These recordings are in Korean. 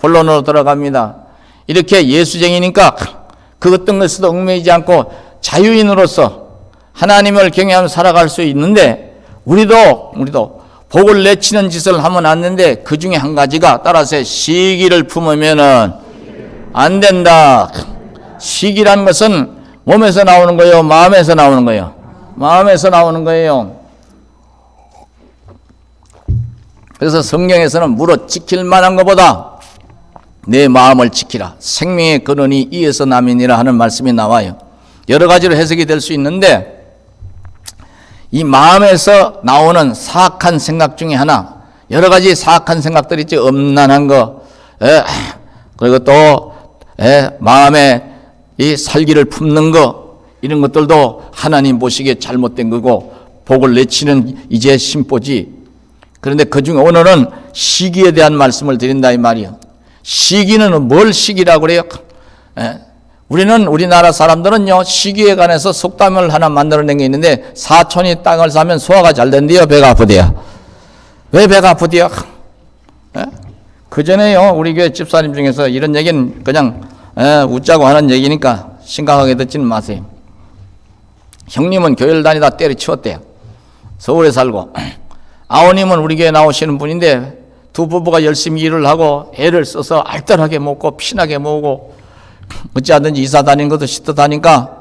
본론으로 들어갑니다. 이렇게 예수쟁이니까 그 어떤 것에도 얽매이지 않고 자유인으로서 하나님을 경외하며 살아갈 수 있는데 우리도 복을 내치는 짓을 하면 안 되는데 그 중에 한 가지가 따라서 시기를 품으면은 안 된다. 시기라는 것은 몸에서 나오는 거예요? 마음에서 나오는 거예요? 마음에서 나오는 거예요. 그래서 성경에서는 무릇 지킬 만한 것보다 내 마음을 지키라. 생명의 근원이 이에서 남이니라 하는 말씀이 나와요. 여러 가지로 해석이 될 수 있는데 이 마음에서 나오는 사악한 생각 중에 하나, 여러 가지 사악한 생각들이 있지. 음란한 거, 그리고 또 마음에 이 살기를 품는 거, 이런 것들도 하나님 보시기에 잘못된 거고 복을 내치는 이제 심보지. 그런데 그중에 오늘은 시기에 대한 말씀을 드린다 이 말이요. 시기는 뭘 시기라고 그래요? 우리는 우리나라 사람들은요 시기에 관해서 속담을 하나 만들어낸 게 있는데 사촌이 땅을 사면 소화가 잘 된대요, 배가 아프대요. 왜 배가 아프대요? 그 전에요 우리 교회 집사님 중에서 이런 얘기는 그냥 웃자고 하는 얘기니까 심각하게 듣지는 마세요. 형님은 교회를 다니다 때려치웠대요. 서울에 살고 아버님은 우리 교회 나오시는 분인데 두 부부가 열심히 일을 하고 애를 써서 알뜰하게 먹고 피나게 먹고 어찌하든지 이사 다니는 것도 시도 다니까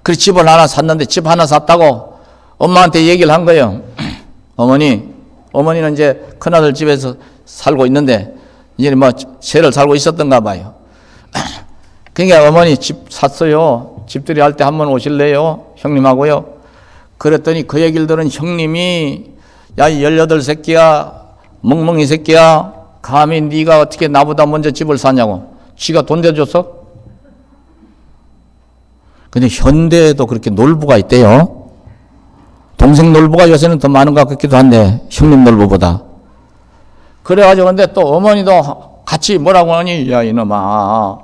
그 집을 하나 샀는데 집 하나 샀다고 엄마한테 얘기를 한 거예요. 어머니는 이제 큰아들 집에서 살고 있는데 이제 뭐 새를 살고 있었던가 봐요. 그러니까 어머니 집 샀어요. 집들이 할 때 한번 오실래요? 형님하고요. 그랬더니 그 얘기를 들은 형님이 야 18새끼야 멍멍이 새끼야 감히 네가 어떻게 나보다 먼저 집을 사냐고. 지가 돈 대줬어? 근데 현대에도 그렇게 놀부가 있대요. 동생 놀부가 요새는 더 많은 것 같기도 한데 형님 놀부보다. 그래가지고 근데 또 어머니도 같이 뭐라고 하니 야 이놈아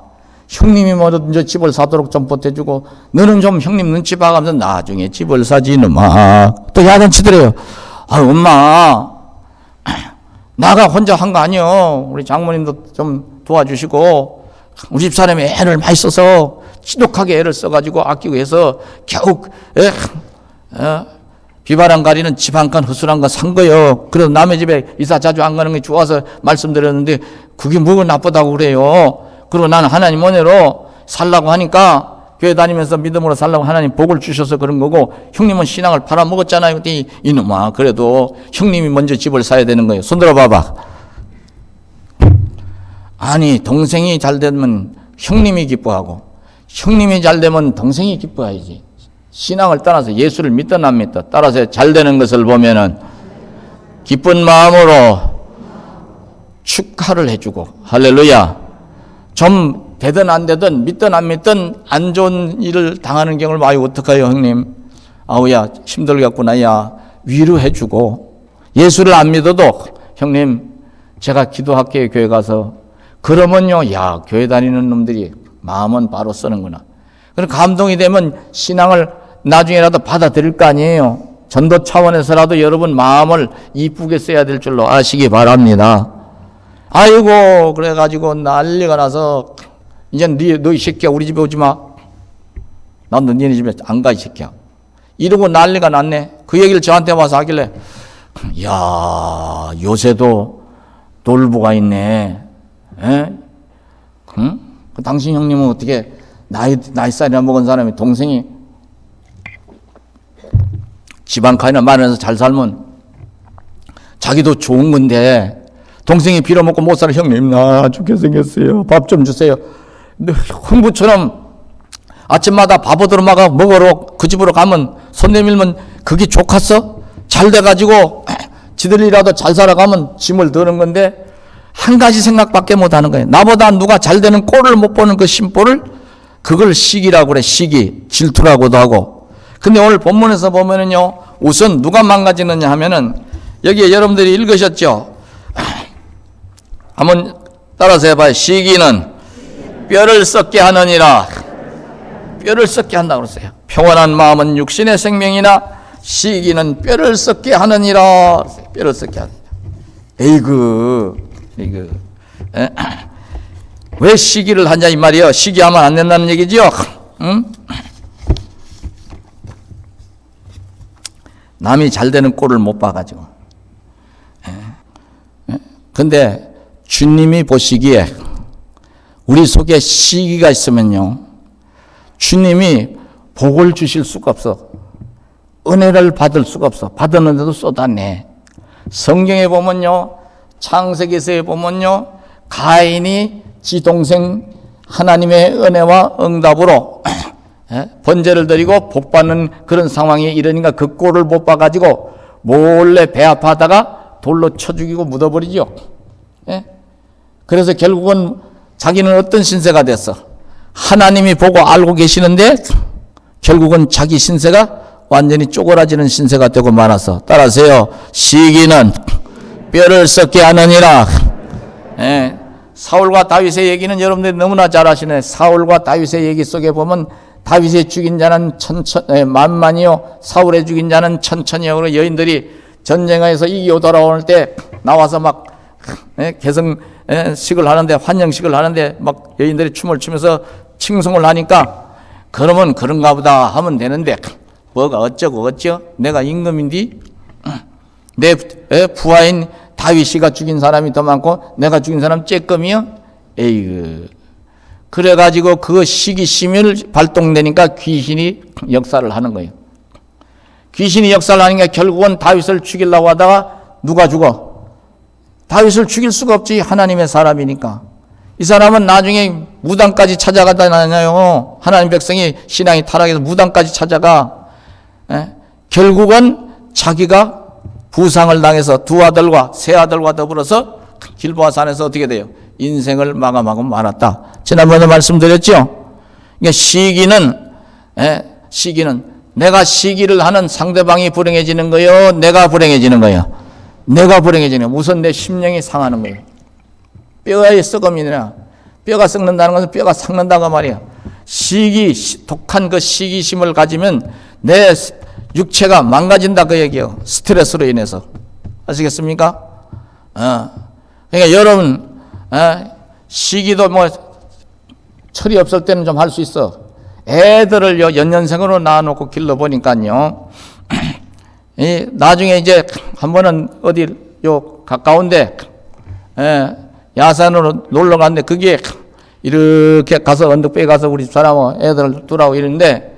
형님이 먼저 집을 사도록 좀 보태주고 너는 좀 형님 눈치 봐가면서 나중에 집을 사지 이놈아. 또 야단치더래요. 아 엄마 나가 혼자 한 거 아니요. 우리 장모님도 좀 도와주시고 우리 집사람이 애를 많이 써서 지독하게 애를 써가지고 아끼고 해서 겨우 비바람 가리는 집 한 칸 허술한 거 산 거예요. 그래서 남의 집에 이사 자주 안 가는 게 좋아서 말씀드렸는데 그게 뭐가 나쁘다고 그래요. 그리고 나는 하나님 은혜로 살라고 하니까 교회 다니면서 믿음으로 살라고 하나님 복을 주셔서 그런 거고 형님은 신앙을 팔아먹었잖아요. 그랬더니 이놈아 그래도 형님이 먼저 집을 사야 되는 거예요. 손들어 봐봐. 아니 동생이 잘 되면 형님이 기뻐하고 형님이 잘 되면 동생이 기뻐해야지. 신앙을 떠나서 예수를 믿든 안 믿든 따라서 잘 되는 것을 보면은 기쁜 마음으로 축하를 해주고 할렐루야. 좀 되든 안 되든 믿든 안 믿든 안 좋은 일을 당하는 경우를 아유 어떡해요 형님. 아우야 힘들겠구나 야 위로해주고 예수를 안 믿어도 형님 제가 기도할게요 교회 가서. 그러면요 야 교회 다니는 놈들이 마음은 바로 쓰는구나. 그럼 감동이 되면 신앙을 나중에라도 받아들일 거 아니에요. 전도 차원에서라도 여러분 마음을 이쁘게 써야 될 줄로 아시기 바랍니다. 아이고 그래가지고 난리가 나서 이제 너 이 새끼야 우리 집에 오지 마. 난 너네 집에 안 가 이 새끼야. 이러고 난리가 났네. 그 얘기를 저한테 와서 하길래 야 요새도 놀부가 있네. 에? 응? 당신 형님은 어떻게 나이살이나 먹은 사람이 동생이 집안 칸이나 마련해서 잘 살면 자기도 좋은 건데 동생이 빌어먹고 못 살아. 형님 나 죽게 생겼어요. 밥 좀 주세요. 흥부처럼 아침마다 밥 얻으러 먹으러 그 집으로 가면 손 내밀면 그게 좋겠어? 잘 돼가지고 지들이라도 잘 살아가면 짐을 드는 건데 한 가지 생각밖에 못하는 거예요. 나보다 누가 잘 되는 꼴을 못 보는 그 심보를 그걸 시기라고 그래. 시기 질투라고도 하고. 근데 오늘 본문에서 보면은요 우선 누가 망가지느냐 하면은 여기에 여러분들이 읽으셨죠. 한번 따라서 해봐요. 시기는 뼈를 썩게 하느니라. 뼈를 썩게 한다고 그랬어요. 평안한 마음은 육신의 생명이나 시기는 뼈를 썩게 하느니라. 뼈를 썩게 하느니라. 에이그 왜 시기를 하냐 이 말이에요. 시기하면 안 된다는 얘기죠. 응? 남이 잘 되는 꼴을 못 봐가지고. 근데 주님이 보시기에 우리 속에 시기가 있으면요, 주님이 복을 주실 수가 없어. 은혜를 받을 수가 없어. 받았는데도 쏟아내. 성경에 보면요, 창세기서에 보면요, 가인이 지 동생 하나님의 은혜와 응답으로 번제를 드리고 복받는 그런 상황이 이러니까 그 꼴을 못 봐가지고 몰래 배합하다가 돌로 쳐 죽이고 묻어버리죠. 그래서 결국은 자기는 어떤 신세가 됐어? 하나님이 보고 알고 계시는데 결국은 자기 신세가 완전히 쪼그라지는 신세가 되고 말았어. 따라서요, 시기는 뼈를 썩게 하느니라. 사울과 다윗의 얘기는 여러분들이 너무나 잘 아시네. 사울과 다윗의 얘기 속에 보면 다윗의 죽인 자는 만만이요, 사울의 죽인 자는 천천히요. 그리고 여인들이 전쟁에서 이기고 돌아올 때 나와서 막 개성식을 하는데, 환영식을 하는데 막 여인들이 춤을 추면서 칭송을 하니까 그러면 그런가 보다 하면 되는데 뭐가 어쩌고 내가 임금인데 내 부하인 다윗이가 죽인 사람이 더 많고 내가 죽인 사람 쬐끔이요? 에이그. 그래가지고 그 시기심을 발동되니까 귀신이 역사를 하는 거예요. 귀신이 역사를 하니까 결국은 다윗을 죽이려고 하다가 누가 죽어? 다윗을 죽일 수가 없지. 하나님의 사람이니까. 이 사람은 나중에 무당까지 찾아가다냐요. 하나님 백성이 신앙이 타락해서 무당까지 찾아가. 결국은 자기가 부상을 당해서 두 아들과 세 아들과 더불어서 길보아 산에서 어떻게 돼요? 인생을 마감하고 말았다. 지난번에 말씀드렸죠. 그러니까 시기는 내가 시기를 하는 상대방이 불행해지는 거요, 내가 불행해지는 거요. 내가 불행해지는 거예요. 우선 내 심령이 상하는 거예요. 뼈의 썩음이나 뼈가 썩는다는 것은 뼈가 삭는다고 말이야. 독한 그 시기심을 가지면 내 육체가 망가진다 그 얘기예요. 스트레스로 인해서. 아시겠습니까? 그러니까 여러분, 시기도 뭐 철이 없을 때는 좀 할 수 있어. 애들을 연년생으로 낳아놓고 길러보니까요, 나중에 이제 한 번은 어디 가까운데 야산으로 놀러 갔는데 그게 이렇게 가서 언덕배에 가서 우리 집사람 애들 두라고 이러는데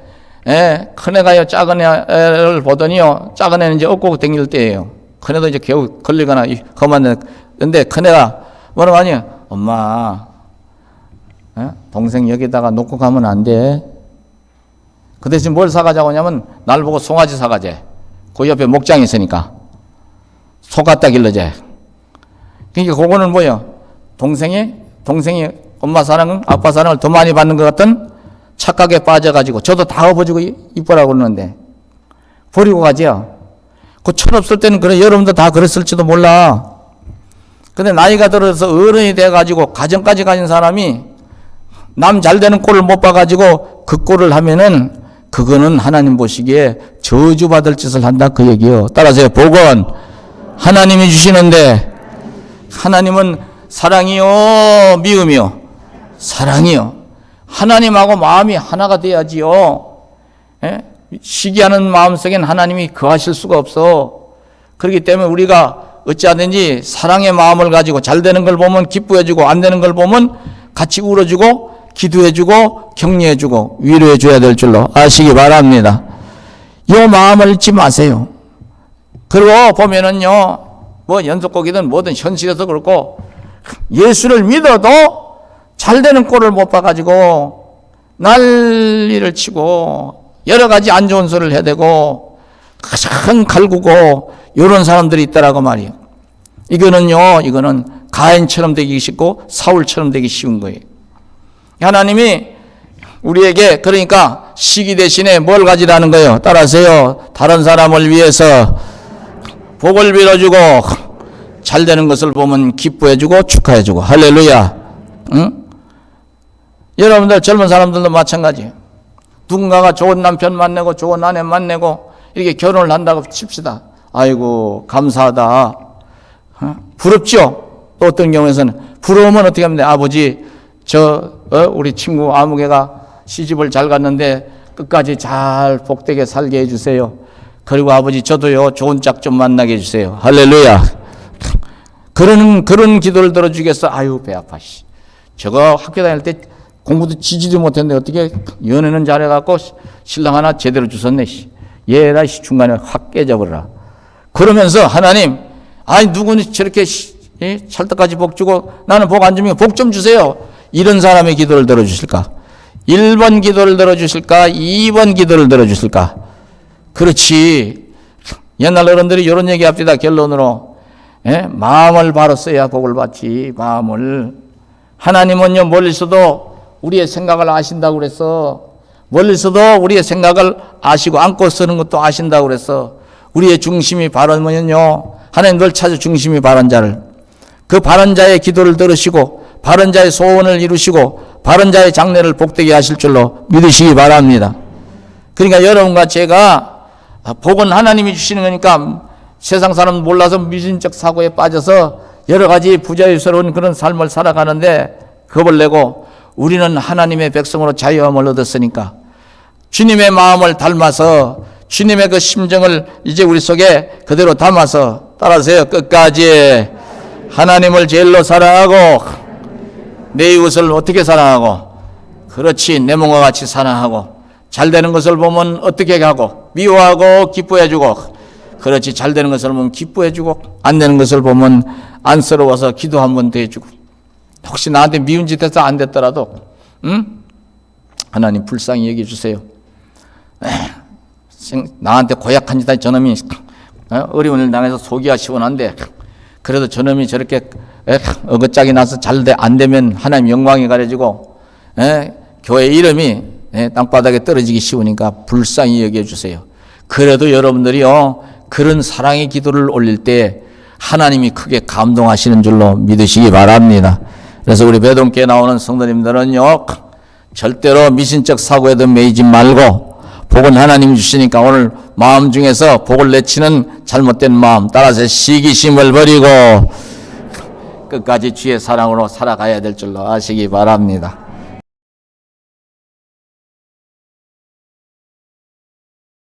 큰애가요, 작은 애를 보더니요, 작은 애는 이제 업고 다닐 때예요. 큰애도 이제 겨우 걸리거나 그만. 근데 큰애가 뭐라고 하냐? 엄마, 동생 여기다가 놓고 가면 안 돼. 그 대신 뭘 사가자고 하냐면 날 보고 송아지 사가재. 그 옆에 목장이 있으니까 소 갖다 길러재. 그러니까 그거는 뭐예요? 동생이 엄마 사랑은 아빠 사랑을 더 많이 받는 것 같은 착각에 빠져가지고 저도 다 업어주고 이뻐라고 그러는데 버리고 가죠. 그 철없을 때는 그래, 여러분도 다 그랬을지도 몰라. 근데 나이가 들어서 어른이 돼가지고 가정까지 가진 사람이 남 잘 되는 꼴을 못 봐가지고 그 꼴을 하면은 그거는 하나님 보시기에 저주받을 짓을 한다 그 얘기요. 따라서요, 복은 하나님이 주시는데 하나님은 사랑이요, 미움이요? 사랑이요. 하나님하고 마음이 하나가 돼야지요. 시기하는 마음속엔 하나님이 거하실 수가 없어. 그렇기 때문에 우리가 어찌하든지 사랑의 마음을 가지고 잘 되는 걸 보면 기뻐해주고 안 되는 걸 보면 같이 울어주고 기도해주고 격려해주고 위로해줘야 될 줄로 아시기 바랍니다. 이 마음을 잊지 마세요. 그리고 보면은요, 뭐 연속곡이든 뭐든 현실에서 그렇고 예수를 믿어도 잘 되는 꼴을 못 봐가지고 난리를 치고 여러 가지 안 좋은 소리를 해대고 가장 갈구고 이런 사람들이 있더라고 말이에요. 이거는 가인처럼 되기 쉽고 사울처럼 되기 쉬운 거예요. 하나님이 우리에게 그러니까 시기 대신에 뭘 가지라는 거예요? 따라서요, 다른 사람을 위해서 복을 빌어주고 잘 되는 것을 보면 기뻐해주고 축하해주고. 할렐루야. 응? 여러분들 젊은 사람들도 마찬가지예요. 누군가가 좋은 남편 만나고 좋은 아내 만나고 이렇게 결혼을 한다고 칩시다. 아이고 감사하다. 부럽죠? 또 어떤 경우에서는 부러우면 어떻게 하면 돼? 아버지 우리 친구 아무개가 시집을 잘 갔는데 끝까지 잘 복되게 살게 해주세요. 그리고 아버지 저도요 좋은 짝 좀 만나게 해주세요. 할렐루야. 그런 기도를 들어주겠어. 아유 배 아파. 저거 학교 다닐 때 공부도 지지도 못했는데 어떻게 연애는 잘해갖고 신랑 하나 제대로 주셨네. 얘라 중간에 확 깨져버려라. 그러면서 하나님, 아니 누구는 저렇게 찰떡까지 복 주고 나는 복 안 주면 복 좀 주세요. 이런 사람의 기도를 들어주실까? 1번 기도를 들어주실까? 2번 기도를 들어주실까? 그렇지. 옛날 어른들이 이런 얘기 합시다. 결론으로. 마음을 바로 써야 복을 받지. 마음을. 하나님은요 멀리서도 우리의 생각을 아신다고 그래서, 멀리서도 우리의 생각을 아시고 안고 쓰는 것도 아신다고 그래서, 우리의 중심이 바르면요 하나님 늘 찾아 중심이 바른 자를, 그 바른 자의 기도를 들으시고 바른 자의 소원을 이루시고 바른 자의 장래를 복되게 하실 줄로 믿으시기 바랍니다. 그러니까 여러분과 제가 복은 하나님이 주시는 거니까 세상 사람 몰라서 미신적 사고에 빠져서 여러 가지 부자유스러운 그런 삶을 살아가는데 겁을 내고, 우리는 하나님의 백성으로 자유함을 얻었으니까 주님의 마음을 닮아서 주님의 그 심정을 이제 우리 속에 그대로 담아서 따라하세요. 끝까지 하나님을 제일로 사랑하고 내 이웃을 어떻게 사랑하고, 그렇지 내 몸과 같이 사랑하고, 잘 되는 것을 보면 어떻게 하고 미워하고 기뻐해주고, 그렇지 잘 되는 것을 보면 기뻐해주고, 안 되는 것을 보면 안쓰러워서 기도 한 번 더 해주고, 혹시 나한테 미운 짓 해서 안 됐더라도 하나님 불쌍히 여겨 주세요. 나한테 고약한 짓 한 저놈이 어려운 일 당해서 속이야 시원한데 그래도 저놈이 저렇게 어긋짝이 나서 잘 안 되면 하나님 영광이 가려지고 교회 이름이 땅바닥에 떨어지기 쉬우니까 불쌍히 여겨주세요. 그래도 여러분들이요 그런 사랑의 기도를 올릴 때 하나님이 크게 감동하시는 줄로 믿으시기 바랍니다. 그래서 우리 배동교에 나오는 성도님들은요 절대로 미신적 사고에도 매이지 말고, 복은 하나님 주시니까 오늘 마음 중에서 복을 내치는 잘못된 마음, 따라서 시기심을 버리고 끝까지 주의 사랑으로 살아가야 될 줄로 아시기 바랍니다.